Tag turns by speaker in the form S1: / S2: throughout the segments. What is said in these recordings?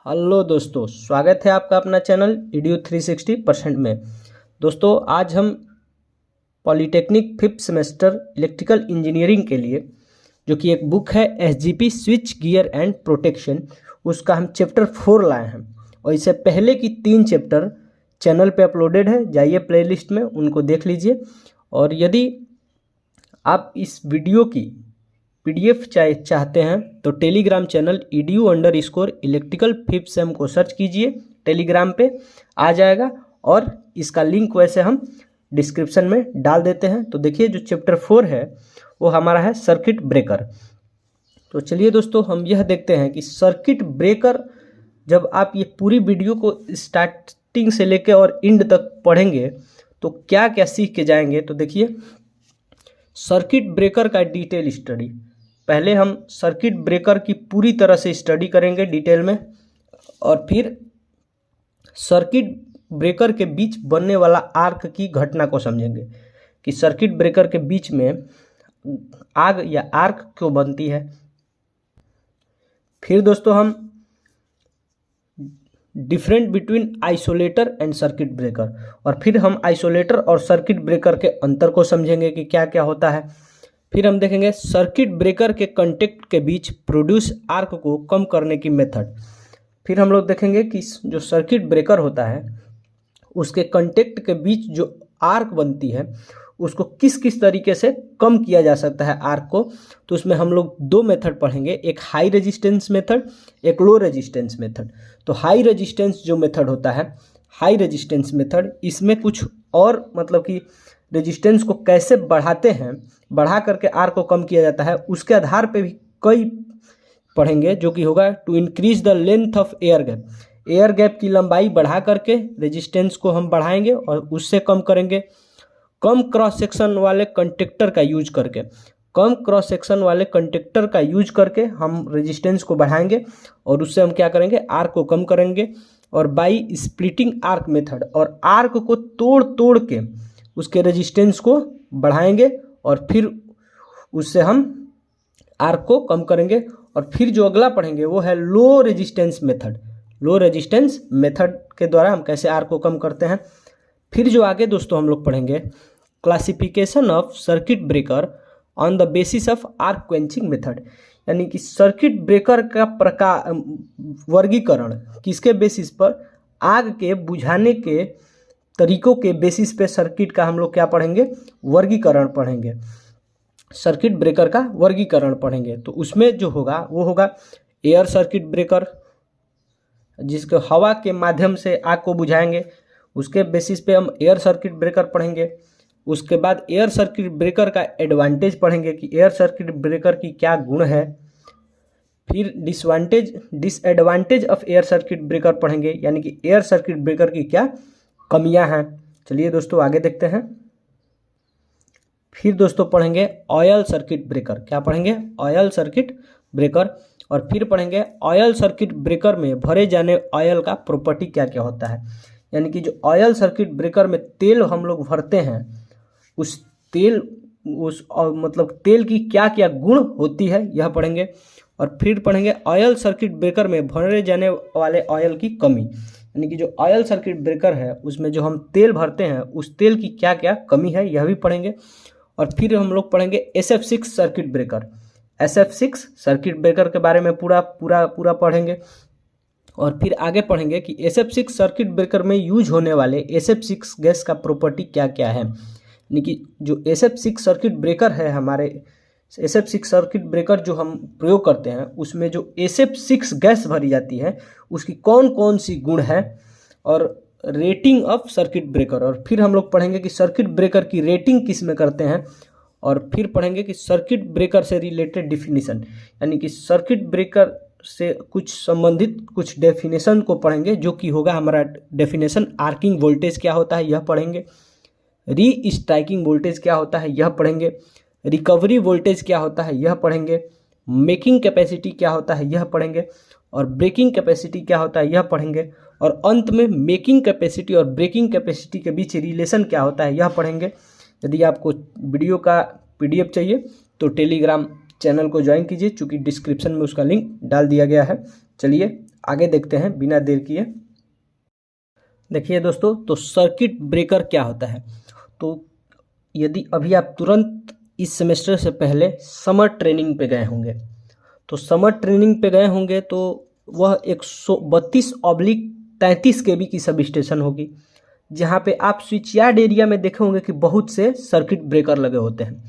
S1: Hello दोस्तों, स्वागत है आपका अपना चैनल EDU 360% में। दोस्तों, आज हम polytechnic fifth semester electrical engineering के लिए जो कि एक बुक है SGP switch gear and protection, उसका हम चैप्टर 4 लाए हैं। और इससे पहले की 3 चैप्टर चैनल पे अपलोडेड है, जाइए प्लेलिस्ट में उनको देख लीजिए। और यदि आप इस वीडियो की PDF चाहते हैं तो टेलीग्राम चैनल EDU_इलेक्ट्रिकल फिफ्थ सेम को सर्च कीजिए, टेलीग्राम पे आ जाएगा। और इसका लिंक वैसे हम डिस्क्रिप्शन में डाल देते हैं। तो देखिए, जो चैप्टर 4 है वो हमारा है सर्किट ब्रेकर। तो चलिए दोस्तों, हम यह देखते हैं कि सर्किट ब्रेकर, जब आप ये पूरी वीडियो को स्टार्टिंग से लेकर और एंड तक पढ़ेंगे तो क्या क्या सीख के जाएंगे। तो देखिए, सर्किट ब्रेकर का डिटेल स्टडी, पहले हम सर्किट ब्रेकर की पूरी तरह से स्टडी करेंगे डिटेल में, और फिर सर्किट ब्रेकर के बीच बनने वाला आर्क की घटना को समझेंगे कि सर्किट ब्रेकर के बीच में आग या आर्क क्यों बनती है। फिर दोस्तों, हम different between isolator and circuit breaker, और फिर हम आइसोलेटर और सर्किट ब्रेकर के अंतर को समझेंगे कि क्या क्या होता है। फिर हम देखेंगे सर्किट ब्रेकर के कंटेक्ट के बीच प्रोड्यूस आर्क को कम करने की मेथड। फिर हम लोग देखेंगे कि जो सर्किट ब्रेकर होता है उसके कंटेक्ट के बीच जो आर्क बनती है उसको किस किस तरीके से कम किया जा सकता है आर्क को। तो उसमें हम लोग 2 मेथड पढ़ेंगे, एक हाई रेजिस्टेंस मेथड, एक लो रेजिस्टेंस मेथड। तो हाई रेजिस्टेंस जो मेथड होता है, हाई रेजिस्टेंस मेथड, इसमें कुछ और मतलब कि रेजिस्टेंस को कैसे बढ़ाते हैं, बढ़ा करके आर्क को कम किया जाता है, उसके आधार पे भी कई पढ़ेंगे, जो कि होगा to increase the length of air gap. Air gap की लंबाई बढ़ा करके रेजिस्टेंस को हम बढ़ाएंगे और उससे कम करेंगे। कम क्रॉस सेक्शन वाले कंडक्टर का यूज करके, कम क्रॉस सेक्शन वाले कंडक्टर का यूज करके हम रेजिस्टेंस को बढ़ाएंगे और उससे हम क्या करेंगे, आर्क को कम करेंगे। और बाई स्प्लिटिंग आर्क मेथड, और आर्क को तोड़ तोड़ के उसके रेजिस्टेंस को बढ़ाएंगे और फिर उससे हम आर्क को कम करेंगे। और फिर जो अगला पढ़ेंगे वो है low resistance method. Low resistance method के द्वारा हम कैसे आर्क को कम करते हैं। फिर जो आगे दोस्तों हम लोग पढ़ेंगे classification of circuit breaker on the basis of arc quenching method, यानी कि सर्किट ब्रेकर का प्रकार वर्गीकरण किसके बेसिस पर, आग के बुझाने के तरीकों के बेसिस पे सर्किट का हम लोग क्या पढ़ेंगे, वर्गीकरण पढ़ेंगे, सर्किट ब्रेकर का वर्गीकरण पढ़ेंगे। तो उसमें जो होगा वो होगा एयर सर्किट ब्रेकर, जिसको हवा के माध्यम से आग को बुझाएंगे, उसके बेसिस पे हम एयर सर्किट ब्रेकर पढ़ेंगे। उसके बाद एयर सर्किट ब्रेकर का एडवांटेज पढ़ेंगे कि एयर सर्किट ब्रेकर की क्या गुण है। फिर disadvantage of air circuit breaker पढ़ेंगे, यानी कि एयर सर्किट ब्रेकर की क्या कमियां हैं। चलिए दोस्तों, आगे देखते हैं। फिर दोस्तों पढ़ेंगे ऑयल सर्किट ब्रेकर, क्या पढ़ेंगे, ऑयल सर्किट ब्रेकर। और फिर पढ़ेंगे ऑयल सर्किट ब्रेकर में भरे जाने ऑयल का प्रॉपर्टी क्या क्या होता है, यानी कि जो ऑयल सर्किट ब्रेकर में तेल हम लोग भरते हैं, उस तेल मतलब तेल की क्या क्या गुण होती है, यह पढ़ेंगे। और फिर पढ़ेंगे ऑयल सर्किट ब्रेकर में भरे जाने वाले ऑयल की कमी, यानी कि जो ऑयल सर्किट ब्रेकर है उसमें जो हम तेल भरते हैं उस तेल की क्या क्या कमी है, यह भी पढ़ेंगे। और फिर हम लोग पढ़ेंगे SF6 circuit breaker, SF6 circuit breaker के बारे में पूरा पूरा पूरा पढ़ेंगे। और फिर आगे पढ़ेंगे कि SF6 सर्किट ब्रेकर में यूज होने वाले SF6 गैस का प्रॉपर्टी क्या क्या है, यानी कि जो SF6 सर्किट ब्रेकर है, हमारे SF6 सर्किट ब्रेकर जो हम प्रयोग करते हैं उसमें जो SF6 गैस भरी जाती है उसकी कौन कौन सी गुण है, और रेटिंग ऑफ सर्किट ब्रेकर। और फिर हम लोग पढ़ेंगे कि सर्किट ब्रेकर की रेटिंग किस में करते हैं। और फिर पढ़ेंगे कि सर्किट ब्रेकर से रिलेटेड डिफिनीशन, यानी कि सर्किट ब्रेकर से कुछ संबंधित कुछ डेफिनेशन को पढ़ेंगे, जो कि होगा हमारा डेफिनेशन आर्किंग वोल्टेज क्या होता है, यह पढ़ेंगे। री स्ट्राइकिंग वोल्टेज क्या होता है, यह पढ़ेंगे। रिकवरी वोल्टेज क्या होता है, यह पढ़ेंगे। मेकिंग कैपेसिटी क्या होता है, यह पढ़ेंगे। और ब्रेकिंग कैपेसिटी क्या होता है, यह पढ़ेंगे। और अंत में मेकिंग कैपेसिटी और ब्रेकिंग कैपेसिटी के बीच रिलेशन क्या होता है, यह पढ़ेंगे। यदि आपको वीडियो का PDF चाहिए तो टेलीग्राम चैनल को ज्वाइन कीजिए, चूँकि डिस्क्रिप्शन में उसका लिंक डाल दिया गया है। चलिए आगे देखते हैं बिना देर किए। देखिए दोस्तों, तो सर्किट ब्रेकर क्या होता है। तो यदि अभी आप तुरंत इस सेमेस्टर से पहले समर ट्रेनिंग पे गए होंगे, तो समर ट्रेनिंग पे गए होंगे तो वह 132/33 kV की सब स्टेशन होगी, जहाँ पे आप स्विच यार्ड एरिया में देखे होंगे कि बहुत से सर्किट ब्रेकर लगे होते हैं।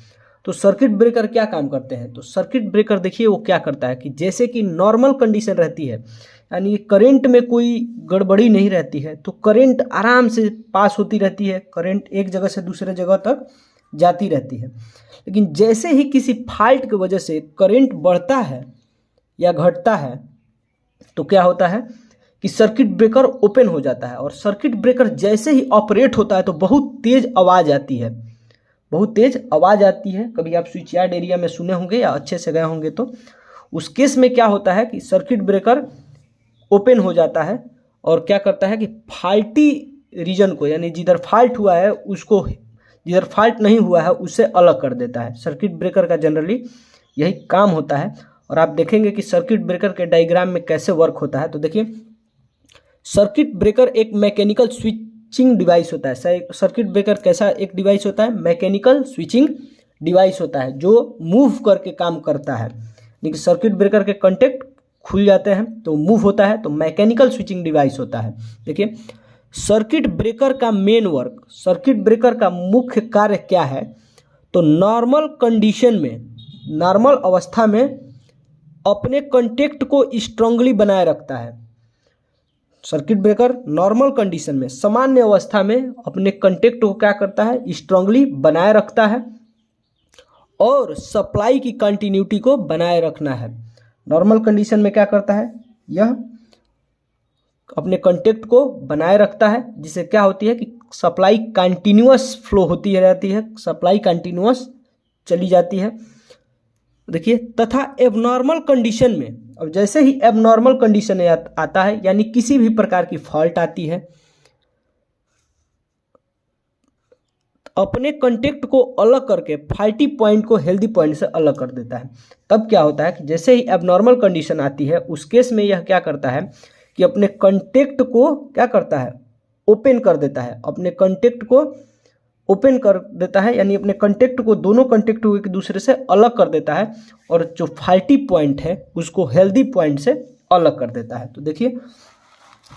S1: तो सर्किट ब्रेकर क्या काम करते हैं, तो सर्किट ब्रेकर देखिए वो क्या करता है कि जैसे कि नॉर्मल कंडीशन रहती है, यानी करंट में कोई गड़बड़ी नहीं रहती है, तो करंट आराम से पास होती रहती है, करंट एक जगह से दूसरे जगह तक जाती रहती है। लेकिन जैसे ही किसी फॉल्ट की वजह से करंट बढ़ता है या घटता है, तो क्या होता है कि सर्किट ब्रेकर ओपन हो जाता है, और सर्किट ब्रेकर जैसे ही ऑपरेट होता है तो बहुत तेज़ आवाज़ आती है, बहुत तेज़ आवाज़ आती है। कभी आप स्विच यार्ड एरिया में सुने होंगे या अच्छे से गए होंगे, तो उस केस में क्या होता है कि सर्किट ब्रेकर ओपन हो जाता है और क्या करता है कि फॉल्टी रीजन को, यानी जिधर फॉल्ट हुआ है उसको, जिधर फॉल्ट नहीं हुआ है उससे अलग कर देता है। सर्किट ब्रेकर का जनरली यही काम होता है। और आप देखेंगे कि सर्किट ब्रेकर के डायग्राम में कैसे वर्क होता है। तो देखिए, सर्किट ब्रेकर एक मैकेनिकल स्विचिंग डिवाइस होता है। सर्किट ब्रेकर कैसा एक डिवाइस होता है, मैकेनिकल स्विचिंग डिवाइस होता है जो मूव करके काम करता है। लेकिन सर्किट ब्रेकर के कॉन्टेक्ट खुल जाते हैं तो मूव होता है, तो मैकेनिकल स्विचिंग डिवाइस होता है। देखिए, सर्किट ब्रेकर का मेन वर्क, सर्किट ब्रेकर का मुख्य कार्य क्या है, तो नॉर्मल कंडीशन में, नॉर्मल अवस्था में अपने कॉन्टेक्ट को स्ट्रांगली बनाए रखता है। सर्किट ब्रेकर नॉर्मल कंडीशन में, सामान्य अवस्था में अपने कॉन्टेक्ट को क्या करता है, स्ट्रांगली बनाए रखता है, और सप्लाई की कंटिन्यूटी को बनाए रखना है। नॉर्मल कंडीशन में क्या करता है, यह अपने कॉन्टेक्ट को बनाए रखता है, जिससे क्या होती है कि सप्लाई कंटिन्यूअस फ्लो होती रहती है, सप्लाई कंटिन्यूअस चली जाती है। देखिए, तथा एबनॉर्मल कंडीशन में, अब जैसे ही एबनॉर्मल कंडीशन आता है, यानी किसी भी प्रकार की फॉल्ट आती है, अपने कंटेक्ट को अलग करके फॉल्टी पॉइंट को हेल्दी पॉइंट से अलग कर देता है। तब क्या होता है कि जैसे ही एबनॉर्मल कंडीशन आती है, उस केस में यह क्या करता है कि अपने कंटेक्ट को क्या करता है, ओपन कर देता है, अपने कंटेक्ट को ओपन कर देता है, यानी अपने कंटेक्ट को, दोनों कंटेक्ट को एक दूसरे से अलग कर देता है, और जो फॉल्टी पॉइंट है उसको हेल्दी पॉइंट से अलग कर देता है। तो देखिए,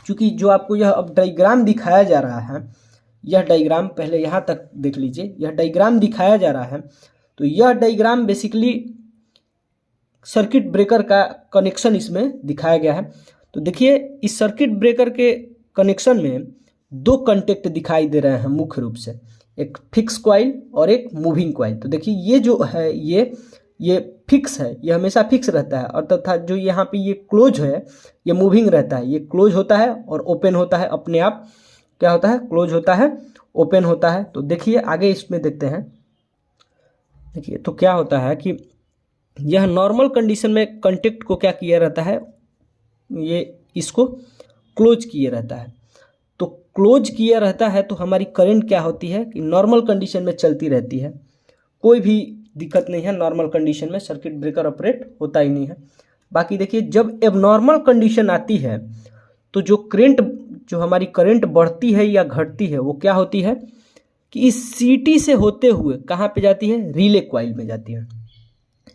S1: चूँकि जो आपको यह अब डायग्राम दिखाया जा रहा है, यह डायग्राम पहले यहाँ तक देख लीजिए, यह डायग्राम दिखाया जा रहा है, तो यह डायग्राम बेसिकली सर्किट ब्रेकर का कनेक्शन इसमें दिखाया गया है। तो देखिए, इस सर्किट ब्रेकर के कनेक्शन में दो कंटेक्ट दिखाई दे रहे हैं मुख्य रूप से, एक फिक्स कॉइल और एक मूविंग कॉइल। तो देखिए, ये जो है ये फिक्स है, ये हमेशा फिक्स रहता है, और तथा जो यहाँ पे ये क्लोज है ये मूविंग रहता है। ये क्लोज होता है और ओपन होता है, अपने आप क्या होता है, क्लोज होता है, ओपन होता है। तो देखिए, आगे इसमें देखते हैं। देखिए, तो क्या होता है कि यह नॉर्मल कंडीशन में कंटेक्ट को क्या किया रहता है, ये इसको क्लोज किए रहता है। तो क्लोज किया रहता है तो हमारी करंट क्या होती है कि नॉर्मल कंडीशन में चलती रहती है, कोई भी दिक्कत नहीं है, नॉर्मल कंडीशन में सर्किट ब्रेकर ऑपरेट होता ही नहीं है। बाकी देखिए, जब एबनॉर्मल कंडीशन आती है तो जो हमारी करंट बढ़ती है या घटती है, वो क्या होती है कि इस सीटी से होते हुए कहाँ पे जाती है, रिले कॉइल में जाती है।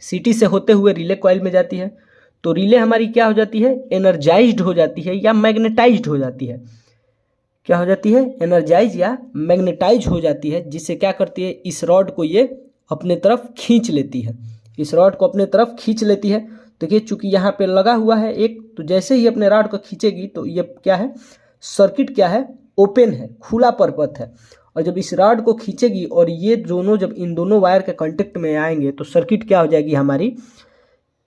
S1: सीटी से होते हुए रिले कॉइल में जाती है, तो रिले हमारी क्या हो जाती है, एनर्जाइज्ड हो जाती है या मैग्नेटाइज्ड हो जाती है। क्या हो जाती है, एनर्जाइज या मैग्नेटाइज हो जाती है, जिससे क्या करती है, इस रॉड को ये अपने तरफ खींच लेती है, इस रॉड को अपने तरफ खींच लेती है। देखिए, चूंकि यहाँ पे लगा हुआ है एक, तो जैसे ही अपने रॉड को खींचेगी तो ये क्या है, सर्किट क्या है, ओपन है, खुला परपथ है। और जब इस रॉड को खींचेगी और ये दोनों, जब इन दोनों वायर के कांटेक्ट में आएंगे तो सर्किट क्या हो जाएगी, हमारी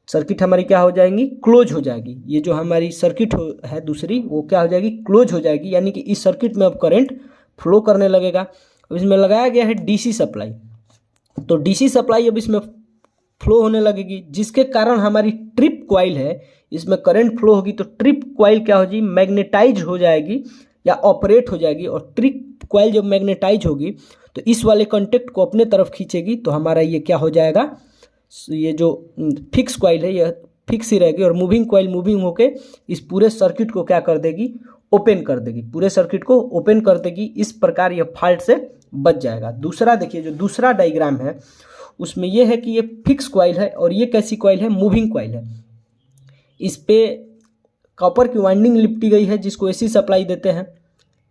S1: सर्किट हमारी क्या हो जाएंगी, क्लोज हो जाएगी। ये जो हमारी सर्किट है दूसरी, वो क्या हो जाएगी, क्लोज हो जाएगी, यानी कि इस सर्किट में अब करंट फ्लो करने लगेगा। अब इसमें लगाया गया है डीसी सप्लाई, तो डीसी सप्लाई अब इसमें फ्लो होने लगेगी, जिसके कारण हमारी ट्रिप कॉइल है, इसमें करंट फ्लो होगी, तो ट्रिप कॉइल क्या हो जाएगी, मैग्नेटाइज हो जाएगी या ऑपरेट हो जाएगी। और ट्रिप कॉइल जब मैग्नेटाइज होगी तो इस वाले कॉन्टेक्ट को अपने तरफ खींचेगी, तो हमारा ये क्या हो जाएगा, ये जो फिक्स कॉइल है यह फिक्स ही रहेगी और मूविंग कॉइल मूविंग होके इस पूरे सर्किट को क्या कर देगी, ओपन कर देगी, पूरे सर्किट को ओपन कर देगी। इस प्रकार यह फॉल्ट से बच जाएगा। दूसरा देखिए, जो दूसरा डायग्राम है उसमें यह है कि ये फिक्स कॉइल है और ये कैसी कॉइल है, मूविंग कॉइल है। इस पे कॉपर की वाइंडिंग लिपटी गई है जिसको एसी सप्लाई देते हैं,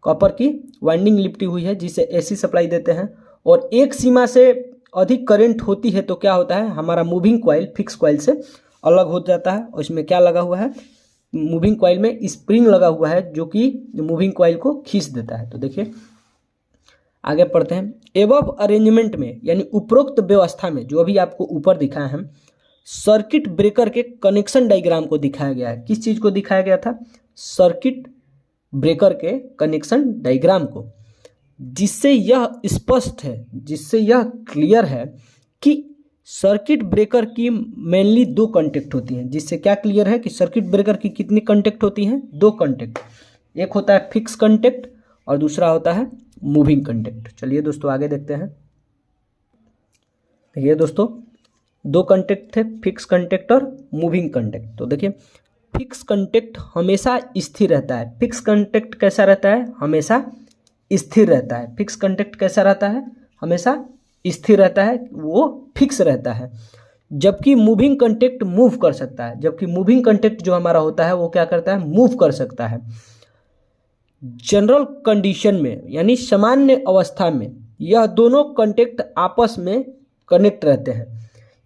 S1: कॉपर की वाइंडिंग लिपटी हुई है जिसे एसी सप्लाई देते हैं। और एक सीमा से अधिक करंट होती है तो क्या होता है, हमारा मूविंग कॉइल फिक्स कॉइल से अलग हो जाता है। और इसमें क्या लगा हुआ है, मूविंग कॉइल में स्प्रिंग लगा हुआ है जो कि मूविंग कॉइल को खींच देता है। तो देखिए आगे पढ़ते हैं। एबव अरेंजमेंट में यानी उपरोक्त व्यवस्था में, जो अभी आपको ऊपर दिखाया है, सर्किट ब्रेकर के कनेक्शन डायग्राम को दिखाया गया है। किस चीज़ को दिखाया गया था, सर्किट ब्रेकर के कनेक्शन डायग्राम को, जिससे यह स्पष्ट है, जिससे यह क्लियर है कि सर्किट ब्रेकर की मेनली दो कॉन्टेक्ट होती हैं। जिससे क्या क्लियर है कि सर्किट ब्रेकर की कितनी कॉन्टेक्ट होती हैं, दो कॉन्टेक्ट। एक होता है फिक्स कॉन्टेक्ट और दूसरा होता है मूविंग कॉन्टेक्ट। चलिए दोस्तों आगे देखते हैं। देखिए दोस्तों, दो कॉन्टेक्ट थे, फिक्स कॉन्टेक्ट और मूविंग कॉन्टेक्ट। तो देखिए फिक्स कॉन्टेक्ट हमेशा स्थिर रहता है। फिक्स कॉन्टेक्ट कैसा रहता है, हमेशा स्थिर रहता है। फिक्स कॉन्टेक्ट कैसा रहता है, हमेशा स्थिर रहता है, वो फिक्स रहता है। जबकि मूविंग कॉन्टेक्ट मूव कर सकता है। जबकि मूविंग कॉन्टेक्ट जो हमारा होता है वो क्या करता है, मूव कर सकता है। जनरल कंडीशन में यानी सामान्य अवस्था में यह दोनों कॉन्टेक्ट आपस में कनेक्ट रहते हैं।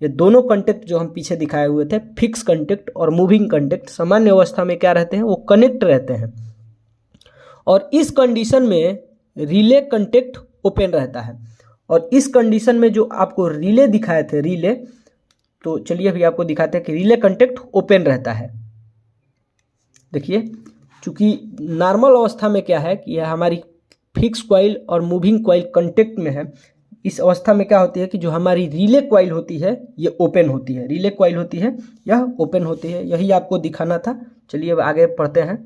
S1: ये दोनों कॉन्टेक्ट जो हम पीछे दिखाए हुए थे, फिक्स कॉन्टेक्ट और मूविंग कॉन्टेक्ट, सामान्य अवस्था में क्या रहते हैं, वो कनेक्ट रहते हैं। और इस कंडीशन में रिले कॉन्टेक्ट ओपन रहता है। और इस कंडीशन में जो आपको रिले दिखाए थे, रिले, तो चलिए अभी आपको दिखाते हैं कि रिले कॉन्टेक्ट ओपन रहता है। देखिए चूंकि नॉर्मल अवस्था में क्या है कि यह हमारी फिक्स कॉइल और मूविंग कॉइल कॉन्टेक्ट में है। इस अवस्था में क्या होती है कि जो हमारी रिले कॉइल होती है ये ओपन होती है, रिले कॉइल होती है यह ओपन होती है। यही आपको दिखाना था। चलिए अब आगे पढ़ते हैं।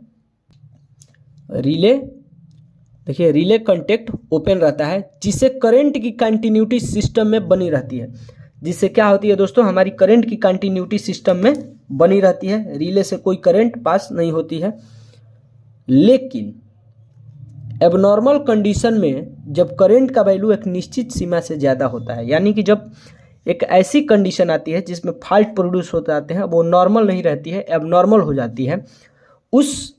S1: रिले, देखिए रिले कॉन्टेक्ट ओपन रहता है जिससे करंट की कंटिन्यूटी सिस्टम में बनी रहती है। जिससे क्या होती है दोस्तों, हमारी करंट की कंटिन्यूटी सिस्टम में बनी रहती है। रिले से कोई करंट पास नहीं होती है। लेकिन एबनॉर्मल कंडीशन में जब करंट का वैल्यू एक निश्चित सीमा से ज़्यादा होता है, यानी कि जब एक ऐसी कंडीशन आती है जिसमें फॉल्ट प्रोड्यूस हो जाते हैं, वो नॉर्मल नहीं रहती है, एबनॉर्मल हो जाती है, उस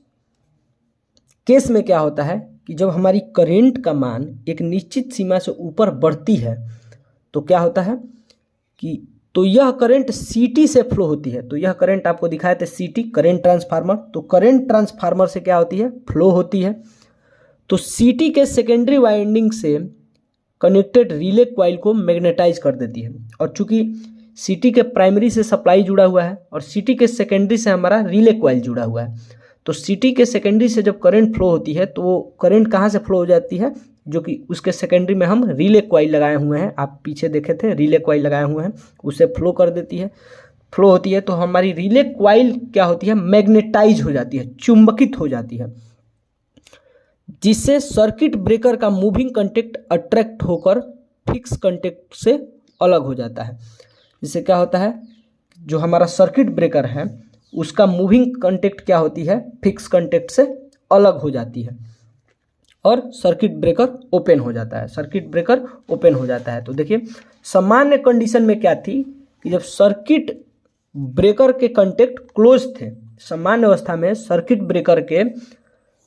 S1: केस में क्या होता है कि जब हमारी करंट का मान एक निश्चित सीमा से ऊपर बढ़ती है तो क्या होता है कि तो यह करंट सीटी से फ्लो होती है। तो यह करंट आपको दिखाए थे सीटी, करंट ट्रांसफार्मर। तो करंट ट्रांसफार्मर से क्या होती है, फ्लो होती है। तो सीटी के सेकेंडरी वाइंडिंग से कनेक्टेड रिले कॉइल को मैग्नेटाइज कर देती है। और चूंकि सीटी के प्राइमरी से सप्लाई जुड़ा हुआ है और सीटी के सेकेंडरी से हमारा रिले कॉइल जुड़ा हुआ है, तो सीटी के सेकेंडरी से जब करंट फ्लो होती है तो वो करंट कहाँ से फ्लो हो जाती है, जो कि उसके सेकेंडरी में हम रिले कॉइल लगाए हुए हैं, आप पीछे देखे थे रिले कॉइल लगाए हुए हैं, उससे फ्लो कर देती है, फ्लो होती है। तो हमारी रिले कॉइल क्या होती है, मैग्नेटाइज हो जाती है, चुंबकित हो जाती है, जिससे सर्किट ब्रेकर का मूविंग कॉन्टेक्ट अट्रैक्ट होकर फिक्स कॉन्टेक्ट से अलग हो जाता है। जिससे क्या होता है, जो हमारा सर्किट ब्रेकर है उसका मूविंग कॉन्टेक्ट क्या होती है, फिक्स कॉन्टेक्ट से अलग हो जाती है और सर्किट ब्रेकर ओपन हो जाता है। सर्किट ब्रेकर ओपन हो जाता है। तो देखिए सामान्य कंडीशन में क्या थी कि जब सर्किट ब्रेकर के कॉन्टेक्ट क्लोज थे, सामान्य अवस्था में सर्किट ब्रेकर के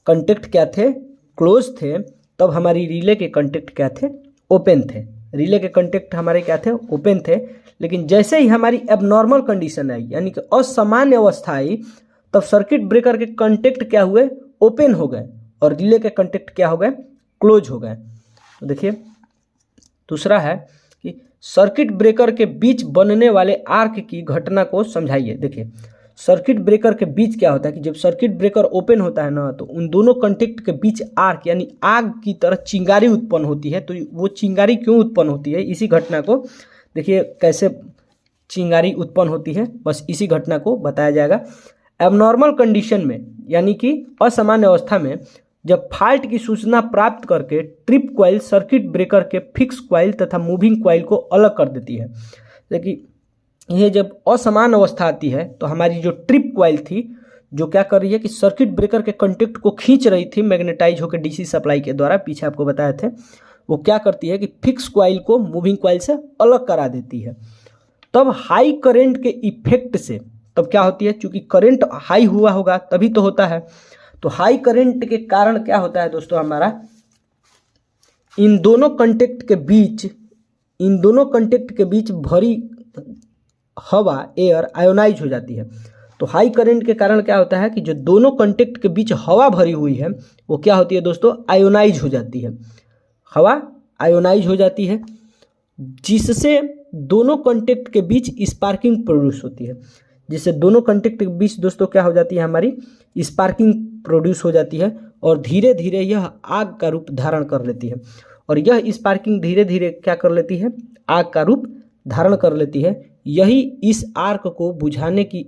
S1: कॉन्टेक्ट क्या थे, क्लोज थे, तब हमारी रिले के कॉन्टेक्ट क्या थे, ओपन थे। रिले के कॉन्टेक्ट हमारे क्या थे, ओपन थे। लेकिन जैसे ही हमारी एबनॉर्मल कंडीशन आई, यानी कि असामान्य अवस्था आई, तब सर्किट ब्रेकर के कॉन्टेक्ट क्या हुए, ओपन हो गए और रिले के कॉन्टेक्ट क्या हो गए, क्लोज हो गए। तो देखिए दूसरा है कि सर्किट ब्रेकर के बीच बनने वाले आर्क की घटना को समझाइए। देखिए सर्किट ब्रेकर के बीच क्या होता है कि जब सर्किट ब्रेकर ओपन होता है ना, तो उन दोनों कॉन्टेक्ट के बीच आर्क यानी आग की तरह चिंगारी उत्पन्न होती है। तो वो चिंगारी क्यों उत्पन्न होती है, इसी घटना को देखिए कैसे चिंगारी उत्पन्न होती है, बस इसी घटना को बताया जाएगा। एबनॉर्मल कंडीशन में यानी कि असामान्य अवस्था में जब फॉल्ट की सूचना प्राप्त करके ट्रिप कॉइल सर्किट ब्रेकर के फिक्स कॉइल तथा मूविंग कॉइल को अलग कर देती है। देखिए ये जब असमान अवस्था आती है तो हमारी जो ट्रिप कॉइल थी जो क्या कर रही है कि सर्किट ब्रेकर के कंटेक्ट को खींच रही थी मैग्नेटाइज होकर डीसी सप्लाई के द्वारा, पीछे आपको बताए थे, वो क्या करती है कि फिक्स कॉइल को मूविंग कॉइल से अलग करा देती है। तब हाई करंट के इफेक्ट से तब क्या होती है, चूंकि करंट हाई हुआ होगा तभी तो होता है, तो हाई करंट के कारण क्या होता है दोस्तों, हमारा इन दोनों कंटेक्ट के बीच भरी हवा एयर आयोनाइज हो जाती है। तो हाई करंट के कारण क्या होता है कि जो दोनों कंटेक्ट के बीच हवा भरी हुई है वो क्या होती है दोस्तों, आयोनाइज हो जाती है, हवा आयोनाइज हो जाती है, जिससे दोनों कंटेक्ट के बीच स्पार्किंग प्रोड्यूस होती है। जिससे दोनों कंटेक्ट के बीच दोस्तों क्या हो जाती है, हमारी स्पार्किंग प्रोड्यूस हो जाती है और धीरे धीरे यह आग का रूप धारण कर लेती है। और यह स्पार्किंग धीरे धीरे क्या कर लेती है, आग का रूप धारण कर लेती है। यही इस आर्क को बुझाने की,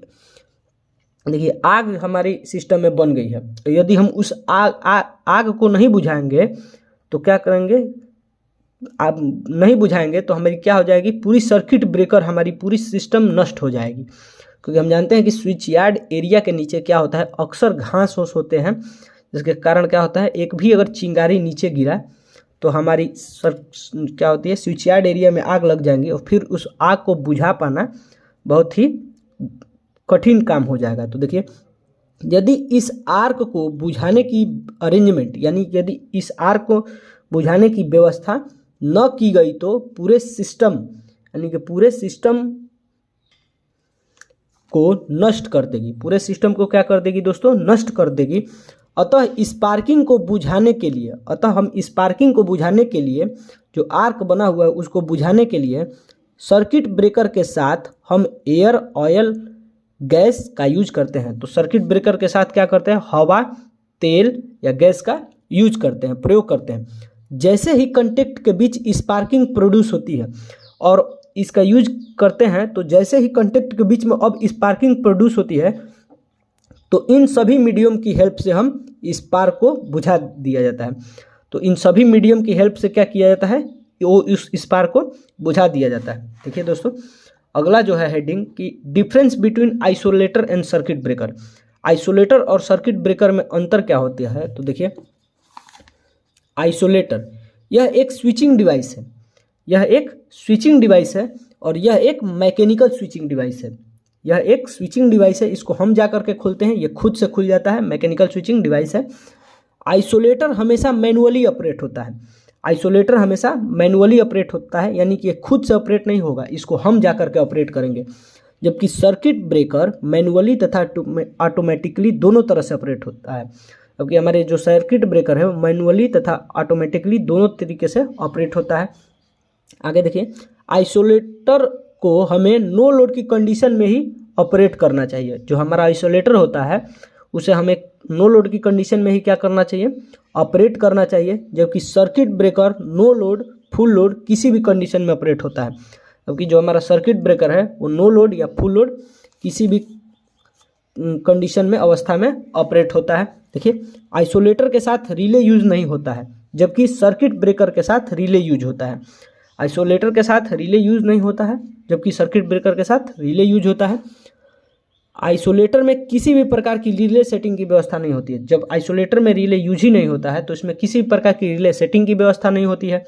S1: देखिए आग हमारे सिस्टम में बन गई है, तो यदि हम उस आग को नहीं बुझाएंगे तो क्या करेंगे, आप नहीं बुझाएंगे तो हमारी क्या हो जाएगी, पूरी सर्किट ब्रेकर, हमारी पूरी सिस्टम नष्ट हो जाएगी। क्योंकि हम जानते हैं कि स्विच यार्ड एरिया के नीचे क्या होता है, अक्सर घास फूस होते हैं, जिसके कारण क्या होता है, एक भी अगर चिंगारी नीचे गिरा तो हमारी क्या होती है, स्विच यार्ड एरिया में आग लग जाएंगी और फिर उस आग को बुझा पाना बहुत ही कठिन काम हो जाएगा। तो देखिए, यदि इस आर्क को बुझाने की अरेंजमेंट, यानी यदि इस आर्क को बुझाने की व्यवस्था न की गई तो पूरे सिस्टम, यानी कि पूरे सिस्टम को नष्ट कर देगी, पूरे सिस्टम को क्या कर देगी दोस्तों, नष्ट कर देगी। अतः स्पार्किंग को बुझाने के लिए, हम स्पार्किंग को बुझाने के लिए, जो आर्क बना हुआ है उसको बुझाने के लिए सर्किट ब्रेकर के साथ हम एयर, ऑयल, गैस का यूज करते हैं। तो सर्किट ब्रेकर के साथ क्या करते हैं, हवा, तेल या गैस का यूज करते हैं, प्रयोग करते हैं। जैसे ही कंटेक्ट के बीच स्पार्किंग प्रोड्यूस होती है और इसका यूज करते हैं, तो जैसे ही कंटेक्ट के बीच में अब स्पार्किंग प्रोड्यूस होती है तो इन सभी मीडियम की हेल्प से हम स्पार्क को बुझा दिया जाता है। तो इन सभी मीडियम की हेल्प से क्या किया जाता है, वो इस स्पार्क को बुझा दिया जाता है। देखिए दोस्तों, अगला जो है हेडिंग की difference between isolator and circuit breaker. Isolator और सर्किट ब्रेकर में अंतर क्या होता है, तो देखिए आइसोलेटर यह एक स्विचिंग डिवाइस है, यह एक स्विचिंग डिवाइस है और यह एक मैकेनिकल स्विचिंग डिवाइस है। यह एक स्विचिंग डिवाइस है, इसको हम जा करके खोलते हैं, यह खुद से खुल जाता है, मैकेनिकल स्विचिंग डिवाइस है। आइसोलेटर हमेशा मैनुअली ऑपरेट होता है, आइसोलेटर हमेशा मैनुअली ऑपरेट होता है, यानी कि ये खुद से ऑपरेट नहीं होगा, इसको हम जा करके ऑपरेट करेंगे। जबकि सर्किट ब्रेकर मैनुअली तथा ऑटोमेटिकली दोनों तरह से ऑपरेट होता है। क्योंकि हमारे जो सर्किट ब्रेकर है वो मैनुअली तथा ऑटोमेटिकली दोनों तरीके से ऑपरेट होता है। आगे देखिए, आइसोलेटर को हमें नो लोड की कंडीशन में ही ऑपरेट करना चाहिए। जो हमारा आइसोलेटर होता है उसे हमें नो लोड की कंडीशन में ही क्या करना चाहिए, ऑपरेट करना चाहिए। जबकि circuit breaker no load, full load किसी भी कंडीशन में ऑपरेट होता है। क्योंकि जो हमारा सर्किट ब्रेकर है वो नो लोड या फुल लोड किसी भी कंडीशन में, अवस्था में ऑपरेट होता है। देखिए, आइसोलेटर के साथ रिले यूज नहीं होता है, जबकि सर्किट ब्रेकर के साथ रिले यूज होता है। आइसोलेटर के साथ रिले यूज नहीं होता है, जबकि सर्किट ब्रेकर के साथ रिले यूज होता है। आइसोलेटर में किसी भी प्रकार की रिले सेटिंग की व्यवस्था नहीं होती है। जब आइसोलेटर में रिले यूज ही नहीं होता है तो इसमें किसी भी प्रकार की रिले सेटिंग की व्यवस्था नहीं होती है।